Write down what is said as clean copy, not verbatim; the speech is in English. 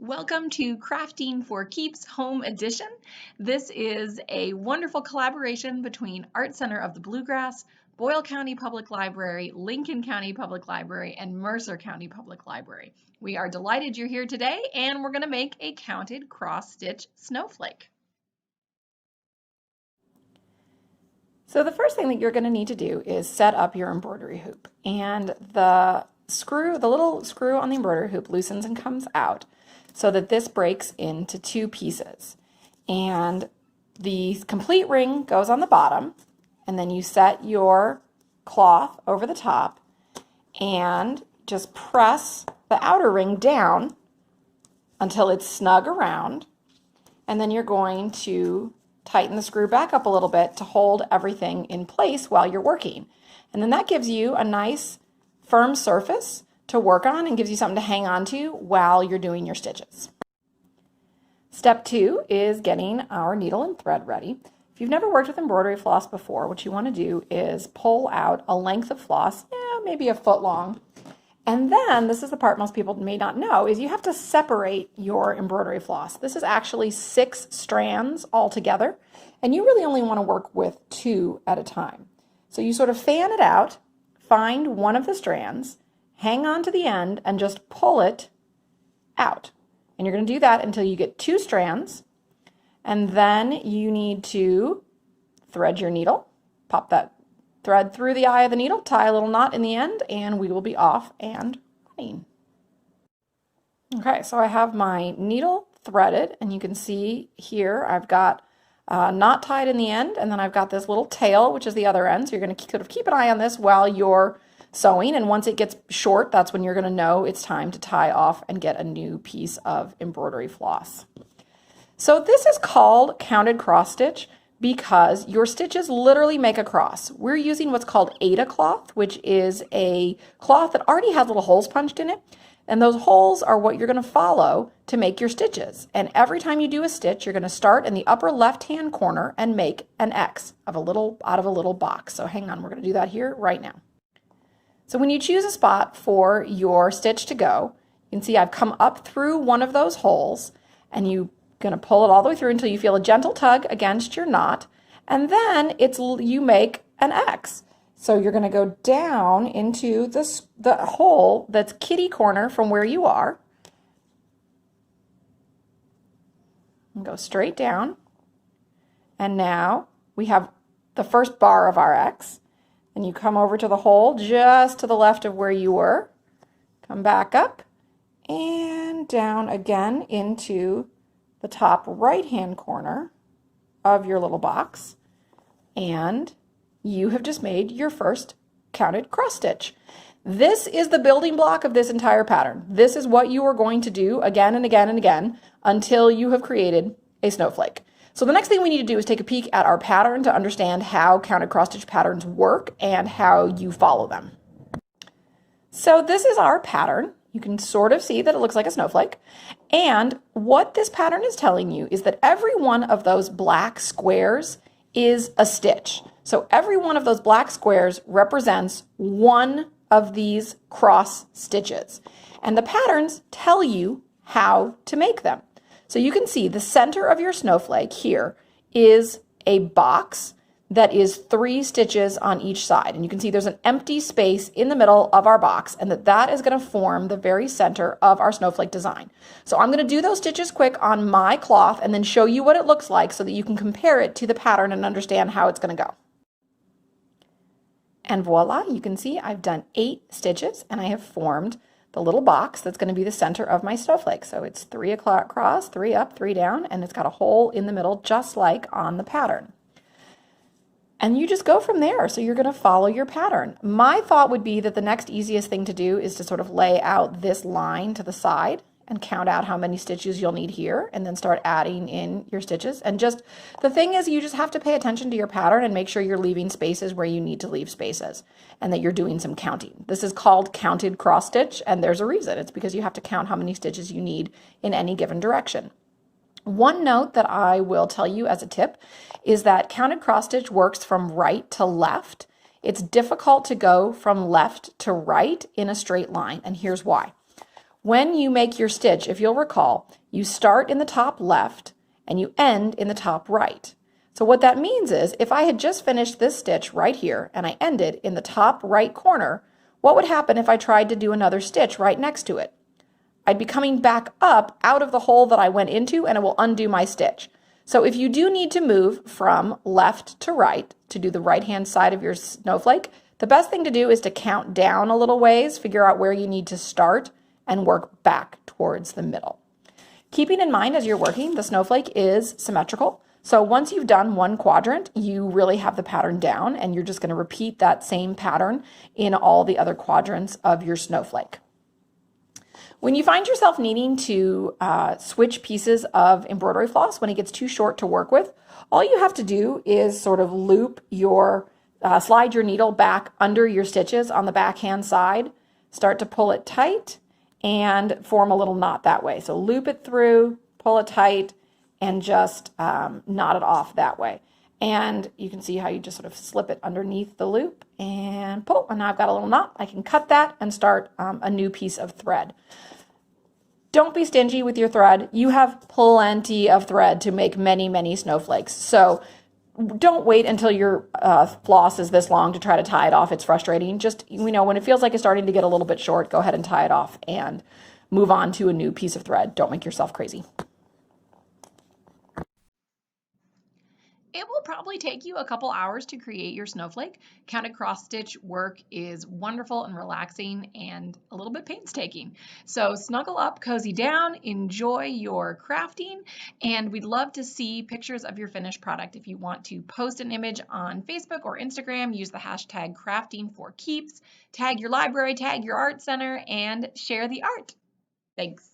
Welcome to Crafting for Keeps Home Edition. This is a wonderful collaboration between Art Center of the Bluegrass, Boyle County Public Library, Lincoln County Public Library, and Mercer County Public Library. We are delighted you're here today, and we're going to make a counted cross-stitch snowflake. So the first thing that you're going to need to do is set up your embroidery hoop. And the little screw on the embroidery hoop loosens and comes out so that this breaks into two pieces. And the complete ring goes on the bottom, and then you set your cloth over the top and just press the outer ring down until it's snug around, and then you're going to tighten the screw back up a little bit to hold everything in place while you're working. And then that gives you a nice firm surface to work on and gives you something to hang on to while you're doing your stitches. Step 2 is getting our needle and thread ready. If you've never worked with embroidery floss before, what you want to do is pull out a length of floss, maybe a foot long. And then, this is the part most people may not know, is you have to separate your embroidery floss. This is actually 6 strands all together, and you really only want to work with 2 at a time. So you sort of fan it out, find one of the strands, hang on to the end, and just pull it out. And you're going to do that until you get 2 strands, and then you need to thread your needle, pop that thread through the eye of the needle, tie a little knot in the end, and we will be off and running. Okay, so I have my needle threaded, and you can see here I've got a knot tied in the end, and then I've got this little tail, which is the other end. So you're going to sort of keep an eye on this while you're sewing, and once it gets short, that's when you're going to know it's time to tie off and get a new piece of embroidery floss. So this is called counted cross stitch because your stitches literally make a cross. We're using what's called Aida cloth, which is a cloth that already has little holes punched in it. And those holes are what you're going to follow to make your stitches. And every time you do a stitch, you're going to start in the upper left-hand corner and make an X out of a little box. So hang on, we're going to do that here right now. So when you choose a spot for your stitch to go, you can see I've come up through one of those holes, and you're going to pull it all the way through until you feel a gentle tug against your knot, and then you make an X. So you're going to go down into the hole that's kitty corner from where you are, and go straight down. And now we have the first bar of our X, and you come over to the hole just to the left of where you were, come back up and down again into the top right-hand corner of your little box, and you have just made your first counted cross stitch. This is the building block of this entire pattern. This is what you are going to do again and again and again until you have created a snowflake. So the next thing we need to do is take a peek at our pattern to understand how counted cross stitch patterns work and how you follow them. So this is our pattern. You can sort of see that it looks like a snowflake. And what this pattern is telling you is that every one of those black squares is a stitch. So every one of those black squares represents one of these cross stitches. And the patterns tell you how to make them. So you can see the center of your snowflake here is a box that is 3 stitches on each side. And you can see there's an empty space in the middle of our box, and that is going to form the very center of our snowflake design. So I'm going to do those stitches quick on my cloth and then show you what it looks like so that you can compare it to the pattern and understand how it's going to go. And voila, you can see I've done 8 stitches, and I have formed the little box that's going to be the center of my snowflake. So it's 3 across, 3 up, 3 down, and it's got a hole in the middle just like on the pattern. And you just go from there. So you're going to follow your pattern. My thought would be that the next easiest thing to do is to sort of lay out this line to the side and count out how many stitches you'll need here, and then start adding in your stitches. And just the thing is, you just have to pay attention to your pattern and make sure you're leaving spaces where you need to leave spaces, and that you're doing some counting. This is called counted cross stitch, and there's a reason. It's because you have to count how many stitches you need in any given direction. One note that I will tell you as a tip is that counted cross stitch works from right to left. It's difficult to go from left to right in a straight line, and here's why. When you make your stitch, if you'll recall, you start in the top left and you end in the top right. So what that means is if I had just finished this stitch right here and I ended in the top right corner, what would happen if I tried to do another stitch right next to it? I'd be coming back up out of the hole that I went into and it will undo my stitch. So if you do need to move from left to right to do the right-hand side of your snowflake, the best thing to do is to count down a little ways, figure out where you need to start, and work back towards the middle. Keeping in mind as you're working, the snowflake is symmetrical. So once you've done one quadrant, you really have the pattern down, and you're just going to repeat that same pattern in all the other quadrants of your snowflake. When you find yourself needing to switch pieces of embroidery floss when it gets too short to work with, all you have to do is sort of loop your, slide your needle back under your stitches on the backhand side, start to pull it tight, and form a little knot that way. So loop it through, pull it tight, and just knot it off that way. And you can see how you just sort of slip it underneath the loop and pull. And now I've got a little knot. I can cut that and start a new piece of thread. Don't be stingy with your thread. You have plenty of thread to make many, many snowflakes. So don't wait until your floss is this long to try to tie it off. It's frustrating. Just, when it feels like it's starting to get a little bit short, go ahead and tie it off and move on to a new piece of thread. Don't make yourself crazy. It will probably take you a couple hours to create your snowflake. Counted cross stitch work is wonderful and relaxing and a little bit painstaking. So snuggle up, cozy down, enjoy your crafting, and we'd love to see pictures of your finished product. If you want to post an image on Facebook or Instagram, use the hashtag crafting4keeps, tag your library, tag your art center, and share the art. Thanks.